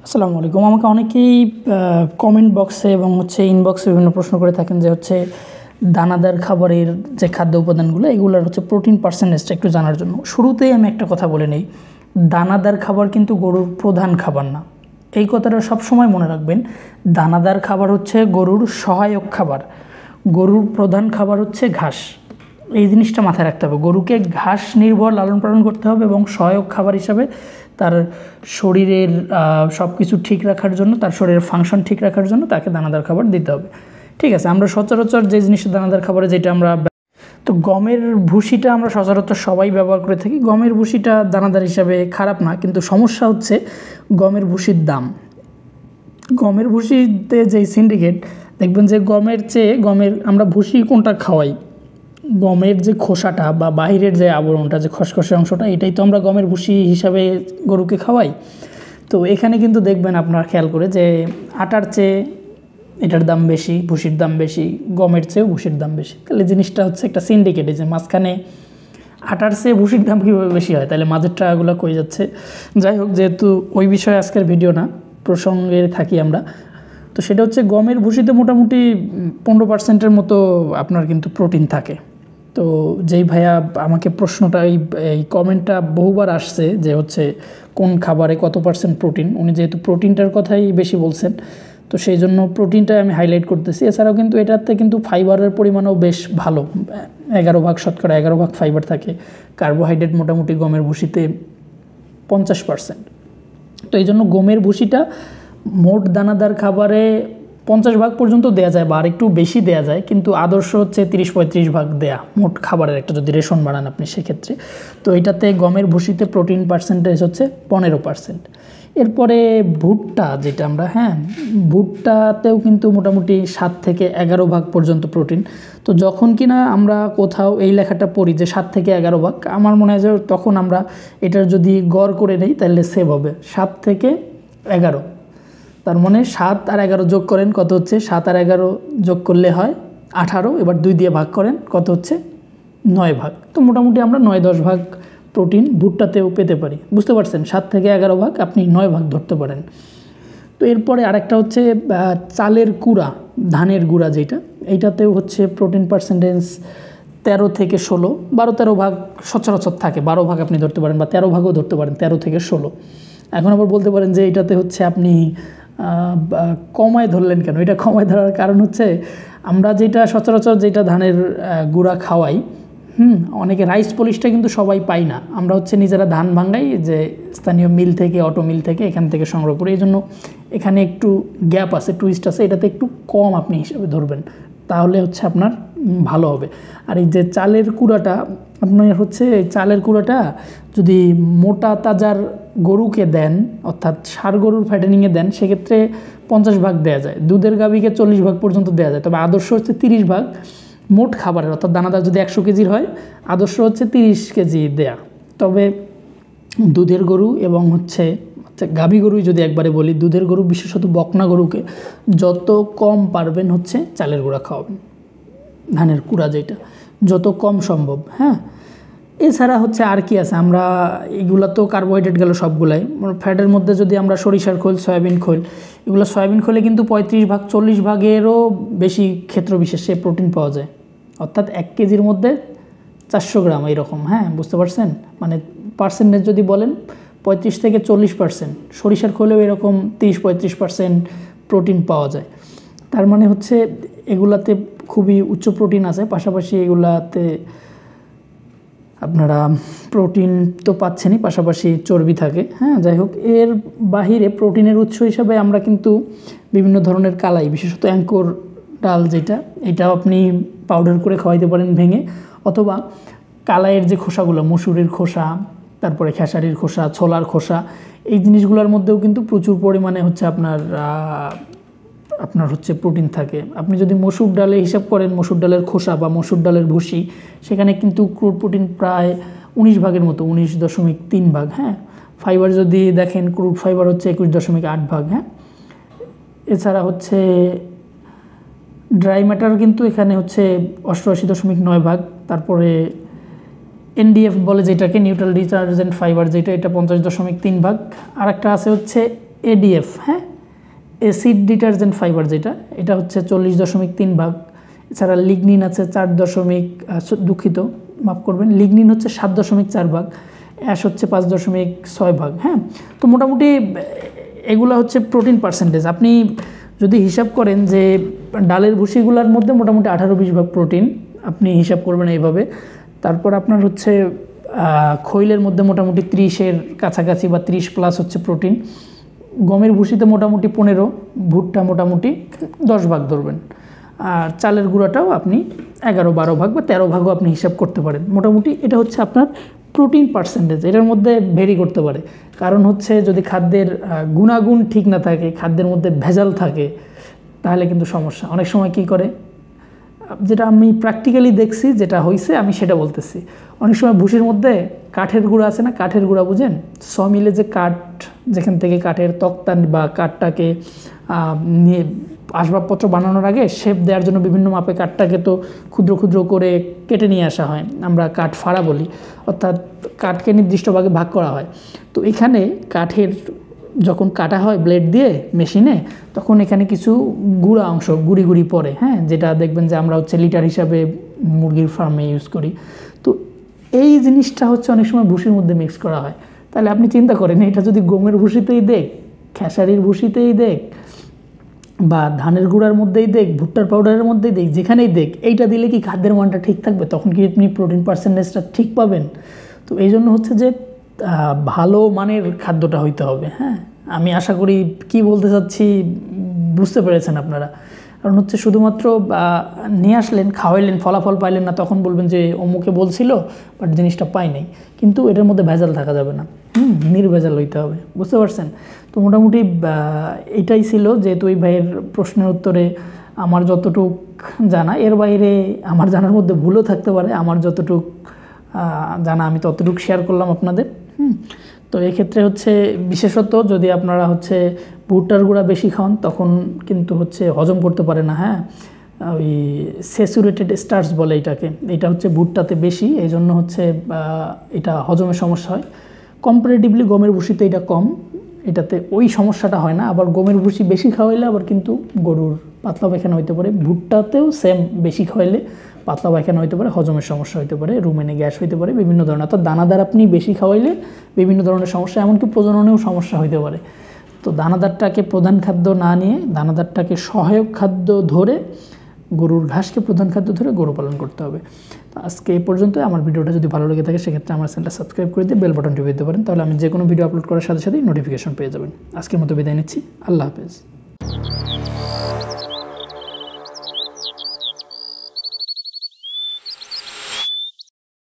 আসসালামু আলাইকুম। আমাকে অনেকেই কমেন্ট বক্সে এবং ইনবক্সে বিভিন্ন প্রশ্ন করে থাকেন যে দানাদার খাবারের যে খাদ্য উপাদানগুলো এগুলোর প্রোটিন পার্সেন্টেজটা একটু জানার জন্য। শুরুতেই আমি একটা কথা বলে নেই, দানাদার খাবার কিন্তু গরুর প্রধান খাবার না। এই কথাটা সবসময় মনে রাখবেন। দানাদার খাবার গরুর সহায়ক খাবার, গরুর প্রধান খাবার ঘাস। এই জিনিসটা মাথায় রাখতে হবে। গরুকে ঘাস নির্ভর লালন পালন করতে হবে এবং সহায়ক খাবার হিসাবে তার শরীরের সব কিছু ঠিক রাখার জন্য, তার শরীরের ফাংশন ঠিক রাখার জন্য তাকে দানাদার খাবার দিতে হবে। ঠিক আছে, আমরা সচরাচর যে জিনিসটা দানাদার খাবারে যেটা আমরা তো গমের ভুসিটা আমরা সচরাচর সবাই ব্যবহার করে থাকি। গমের ভুসিটা দানাদার হিসাবে খারাপ না, কিন্তু সমস্যা গমের ভুসির দাম। গমের ভুসিতে যেই সিন্ডিকেট দেখবেন যে গমের আমরা ভুসি কোনটা খাওয়াই, গমের যে খোসাটা বা বাহিরের যে আবরণটা, যে খসখসে অংশটা, এটাই তো আমরা গমের ভুসি হিসাবে গরুকে খাওয়াই। তো এখানে কিন্তু দেখবেন আপনার খেয়াল করে যে আটার চেয়ে এটার দাম বেশি, ভুসির দাম বেশি, গমের চেয়েও ভুসির দাম বেশি। তাহলে জিনিসটা একটা সিন্ডিকেটে, যে মাঝখানে আটার চেয়ে ভুসির দাম কীভাবে বেশি হয়, তাহলে মাঝের টাকাগুলো কই যাচ্ছে। যাই হোক, যেহেতু ওই বিষয়ে আজকের ভিডিও না, প্রসঙ্গে থাকি আমরা। তো সেটা গমের ভুসিতে মোটামুটি 15% মতো আপনার কিন্তু প্রোটিন থাকে। তো যেই ভাইয়া আমাকে প্রশ্নটা এই কমেন্টটা বহুবার আসছে যে কোন খাবারে কত পার্সেন্ট প্রোটিন, উনি যেহেতু প্রোটিনটার কথাই বেশি বলছেন, তো সেই জন্য প্রোটিনটাই আমি হাইলাইট করতেছি। এছাড়াও কিন্তু এটাতে কিন্তু ফাইবারের পরিমাণও বেশ ভালো, 11% ফাইবার থাকে। কার্বোহাইড্রেট মোটামুটি গমের ভুসিতে 50%। তো এই জন্য গমের ভুসিটা মোট দানাদার খাবারে 50% পর্যন্ত দেওয়া যায় বা আর একটু বেশি দেওয়া যায়, কিন্তু আদর্শ 30-35% দেয়া মোট খাবারের একটা, যদি রেশন বানান আপনি সেক্ষেত্রে। তো এটাতে গমের ভুসিতে প্রোটিন পার্সেন্টেজ 15%। এরপরে ভুট্টা, যেটা আমরা ভুট্টাতেও কিন্তু মোটামুটি 7 থেকে 11% পর্যন্ত প্রোটিন। তো যখন কিনা আমরা কোথাও এই লেখাটা পড়ি যে 7 থেকে 11%, আমার মনে হয় যে তখন আমরা এটার যদি গড় করে নেই তাহলে সেভ হবে 7 থেকে 11। তার মানে 7 আর 11 যোগ করেন, কত হচ্ছে? 7 আর 11 যোগ করলে হয় 18, এবার 2 দিয়ে ভাগ করেন, কত হচ্ছে? 9%। তো মোটামুটি আমরা 9-10% প্রোটিন ভুট্টাতেও পেতে পারি। বুঝতে পারছেন? 7 থেকে 11% আপনি 9% ধরতে পারেন। তো এরপরে আরেকটা চালের কুড়া, ধানের গুঁড়া যেটা, এইটাতেও প্রোটিন পার্সেন্টেজ 13 থেকে 16, 12-13% সচরাচর থাকে। 12% আপনি ধরতে পারেন বা 13%ও ধরতে পারেন, 13 থেকে 16। এখন আবার বলতে পারেন যে এটাতে আপনি কমায় ধরলেন কেন? এটা কমায় ধরার কারণ আমরা যেটা সচরাচর যেটা ধানের গুঁড়া খাওয়াই, অনেকে রাইস পলিশটা কিন্তু সবাই পাই না। আমরা নিজেরা ধান ভাঙাই, যে স্থানীয় মিল থেকে, অটো মিল থেকে, এখান থেকে সংগ্রহ করি। এই জন্য এখানে একটু গ্যাপ আছে, টুইস্ট আছে। এটাতে একটু কম আপনি হিসেবে ধরবেন, তাহলে আপনার ভালো হবে। আর এই যে চালের কুড়াটা, আপনার চালের কুড়াটা যদি মোটা তাজার গরুকে দেন, অর্থাৎ ষাঁড় গরুর ফ্যাটেনিংয়ে দেন, সেক্ষেত্রে 50% দেওয়া যায়। দুধের গাভীকে 40% পর্যন্ত দেওয়া যায়। তবে আদর্শ 30% মোট খাবারের, অর্থাৎ দানাদার যদি 100 কেজির হয়, আদর্শ 30 কেজি দেয়া। তবে দুধের গরু এবং গাভী গরুই যদি একবারে বলি, দুধের গরু বিশেষত বকনা গরুকে যত কম পারবেন চালের গুঁড়া খাওয়াবেন, ধানের কুড়া যেটা, যত কম সম্ভব। এছাড়া আর কি আছে? আমরা এগুলা তো কার্বোহাইড্রেট গেল সবগুলাই। ফ্যাটের মধ্যে যদি আমরা সরিষার খোল, সয়াবিন খোল, এগুলো সয়াবিন খোলে কিন্তু 35-40%-এরও বেশি ক্ষেত্র বিশেষে প্রোটিন পাওয়া যায়। অর্থাৎ 1 কেজির মধ্যে 400 গ্রাম এইরকম। বুঝতে পারছেন? মানে পার্সেন্টেজ যদি বলেন 35 থেকে 40%। সরিষার খোলেও এরকম 30-35% প্রোটিন পাওয়া যায়। তার মানে এগুলাতে খুবই উচ্চ প্রোটিন আছে। পাশাপাশি এগুলাতে আপনারা প্রোটিন তো পাচ্ছেনই, পাশাপাশি চর্বি থাকে। যাই হোক, এর বাহিরে প্রোটিনের উৎস হিসাবে আমরা কিন্তু বিভিন্ন ধরনের কালাই, বিশেষত অ্যাঙ্কর ডাল যেটা, এটাও আপনি পাউডার করে খাওয়াইতে পারেন ভেঙে, অথবা কালাইয়ের যে খোসাগুলো, মসুরির খোসা, তারপরে খেসারির খোসা, ছোলার খোসা, এই জিনিসগুলোর মধ্যেও কিন্তু প্রচুর পরিমাণে আপনার প্রোটিন থাকে। আপনি যদি মসুর ডালে হিসাব করেন, মসুর ডালের খোসা বা মসুর ডালের ভুসি, সেখানে কিন্তু ক্রুড প্রোটিন প্রায় 19% মতো, 19.3%। ফাইবার যদি দেখেন, ক্রুড ফাইবার 21.8%। এছাড়া ড্রাই ম্যাটার কিন্তু এখানে 88.9%। তারপরে NDF বলে যেটাকে, নিউট্রাল ডিটারজেন্ট ফাইবার যেটা, এটা 50.3%। আর একটা আছে এডিএফ, হ্যাঁ, অ্যাসিড ডিটারজেন্ট ফাইবার যেটা, এটা হচ্ছে 40.3 ভাগ। এছাড়া লিগনিন আছে 4 মাফ করবেন, লিগনিন হচ্ছে 7.4 ভাগ, অ্যাশ হচ্ছে 5.6 ভাগ। হ্যাঁ, তো মোটামুটি এগুলো হচ্ছে প্রোটিন পার্সেন্টেজ। আপনি যদি হিসাব করেন যে ডালের ভুসিগুলোর মধ্যে মোটামুটি 18-20 ভাগ প্রোটিন, আপনি হিসাব করবেন এইভাবে। তারপর আপনার হচ্ছে খৈলের মধ্যে মোটামুটি 30-এর কাছাকাছি বা 30+ হচ্ছে প্রোটিন। গমের ভুসিতে মোটামুটি 15, ভুট্টা মোটামুটি 10 ভাগ ধরবেন। আর চালের গুঁড়াটাও আপনি 11-12 ভাগ বা 13 ভাগও আপনি হিসাব করতে পারেন। মোটামুটি এটা হচ্ছে আপনার প্রোটিন পার্সেন্টেজ। এটার মধ্যে ভেরি করতে পারে, কারণ হচ্ছে যদি খাদ্যের গুণাগুণ ঠিক না থাকে, খাদ্যের মধ্যে ভেজাল থাকে, তাহলে কিন্তু সমস্যা। অনেক সময় কি করে, যেটা আমি প্র্যাকটিক্যালি দেখছি, যেটা হয়েছে আমি সেটা বলতেছি। অনেক সময় ভুসির মধ্যে কাঠের গুঁড়া আছে না, কাঠের গুঁড়া বুঝেন, সমিলে যে কাঠ, যেখান থেকে কাঠের তক্তা বা কাঠটাকে নিয়ে আসবাবপত্র বানানোর আগে শেপ দেওয়ার জন্য বিভিন্ন মাপে কাঠটাকে তো ক্ষুদ্র ক্ষুদ্র করে কেটে নিয়ে আসা হয়, আমরা কাঠ ফাড়া বলি, অর্থাৎ কাঠকে নির্দিষ্ট ভাগে ভাগ করা হয়। তো এখানে কাঠের যখন কাটা হয় ব্লেড দিয়ে মেশিনে, তখন এখানে কিছু গুঁড়া অংশ গুঁড়ি গুঁড়ি পড়ে, হ্যাঁ, যেটা দেখবেন যে আমরা হচ্ছে লিটার হিসাবে মুরগির ফার্মে ইউজ করি। তো এই জিনিসটা হচ্ছে অনেক সময় ভুসির মধ্যে মিক্স করা হয়। তাহলে আপনি চিন্তা করেন, এটা যদি গমের ভুসিতেই দেখ, খেসারির ভুসিতেই দেখ, বা ধানের গুঁড়ার মধ্যেই দেখ, ভুট্টার পাউডারের মধ্যেই দেখ, যেখানেই দেখ, এইটা দিলে কি খাদ্যের মানটা ঠিক থাকবে? তখন কি আপনি প্রোটিন পার্সেন্টেজটা ঠিক পাবেন? তো এই জন্য হচ্ছে যে ভালো মানের খাদ্যটা হইতে হবে। হ্যাঁ, আমি আশা করি কি বলতে চাচ্ছি বুঝতে পেরেছেন আপনারা। কারণ হচ্ছে শুধুমাত্র নিয়ে আসলেন, খাওয়াইলেন, ফলাফল পাইলেন না, তখন বলবেন যে অমুকে বলছিল বাট জিনিসটা পাই নাই। কিন্তু এটার মধ্যে ভেজাল থাকা যাবে না, নির্ভেজাল হইতে হবে, বুঝতে পারছেন? তো মোটামুটি এটাই ছিল। যেহেতু এই ভাইয়ের প্রশ্নের উত্তরে আমার যতটুক জানা, এর বাইরে আমার জানার মধ্যে ভুলও থাকতে পারে, আমার যতটুক জানা আমি ততটুক শেয়ার করলাম আপনাদের। তো এক্ষেত্রে হচ্ছে বিশেষত যদি আপনারা হচ্ছে ভুট্টার গুঁড়া বেশি খান, তখন কিন্তু হচ্ছে হজম করতে পারে না। হ্যাঁ, ওই স্যাচুরেটেড স্টার্চ বলে এটাকে, এটা হচ্ছে ভুট্টাতে বেশি, এই জন্য হচ্ছে এটা হজমের সমস্যা হয়। কম্পারেটিভলি গমের ভুসিতে এটা কম, এটাতে ওই সমস্যাটা হয় না। আবার গমের ভুসি বেশি খাওয়াইলে আবার কিন্তু গরুর পাতলা পায়খানা হইতে পারে। ভুট্টাতেও সেম, বেশি খাওয়াইলে পাতলা পায়খানা হইতে পারে, হজমের সমস্যা হইতে পারে, রুমেনে গ্যাস হইতে পারে, বিভিন্ন ধরনের। অর্থাৎ দানাদার আপনি বেশি খাওয়াইলে বিভিন্ন ধরনের সমস্যা, এমনকি প্রজননেও সমস্যা হইতে পারে। তো দানাদারটাকে প্রধান খাদ্য না নিয়ে, দানাদারটাকে সহায়ক খাদ্য ধরে, গরুর ঘাসকে প্রধান খাদ্য ধরে গরু পালন করতে হবে। তো আজকে এই পর্যন্ত। আমার ভিডিওটা যদি ভালো লেগে থাকে, সেক্ষেত্রে আমার চ্যানেলটা সাবস্ক্রাইব করে দিয়ে বেল বাটন টিপে দিতে পারেন, তাহলে আমি যে কোনো ভিডিও আপলোড করার সাথে সাথেই নোটিফিকেশন পেয়ে যাবেন। আজকের মতো বিদায় নিচ্ছি, আল্লাহ হাফেজ।